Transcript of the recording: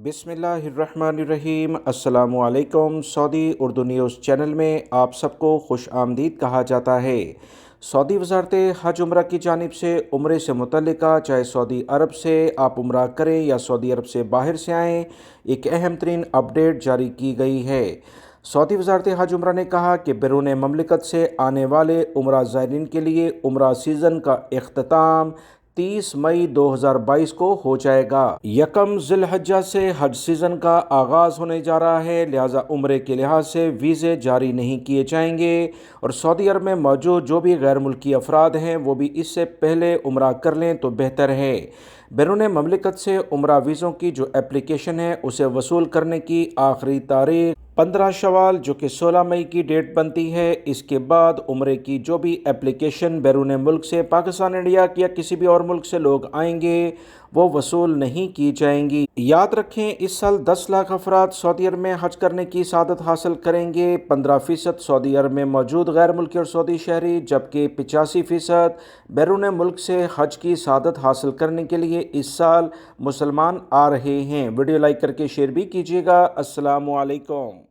बिस्मिल्लाहिर्रहमानिर्रहीम। अस्सलामुअलैकुम। Saudi Urdu news channel में आप सबको खुश आमदीद कहा जाता है। सऊदी वज़ारत हज उम्रा की जानिब से उम्रे से मुतल्लिका चाहे सऊदी अरब से आप उम्रा करें या सऊदी अरब से बाहर से आएँ, एक अहम तरीन अपडेट जारी की गई है। सऊदी वज़ारत हज उम्रा ने कहा कि बैरून ममलिकत से आने वाले उम्रा ज़ायरीन के लिए उम्रा सीज़न का इख्तिताम 30 मई 2022 को हो जाएगा। यकम ज़िलहज्जा से हज सीज़न का आगाज़ होने जा रहा है, लिहाजा उम्रे के लिहाज से वीज़े जारी नहीं किए जाएंगे और सऊदी अरब में मौजूद जो भी गैर मुल्की अफराद हैं वो भी इससे पहले उम्रा कर लें तो बेहतर है। बैरून ममलिकत से उम्रा वीज़ों की जो एप्लीकेशन है उसे वसूल करने की आखिरी तारीख 15 शवाल जो कि 16 मई की डेट बनती है। इसके बाद उम्रे की जो भी एप्लीकेशन बैरून मुल्क से पाकिस्तान, इंडिया या किसी भी और मुल्क से लोग आएंगे वो वसूल नहीं की जाएंगी। याद रखें, इस साल 10 लाख अफराद सऊदी अरब में हज करने की सआदत हासिल करेंगे। 15% सऊदी अरब में मौजूद गैर मुल्की और सऊदी शहरी, जबकि 85% बैरून मुल्क से हज की सआदत हासिल करने के लिए इस साल मुसलमान आ रहे हैं। वीडियो लाइक करके शेयर भी कीजिएगा। अस्सलामु अलैकुम।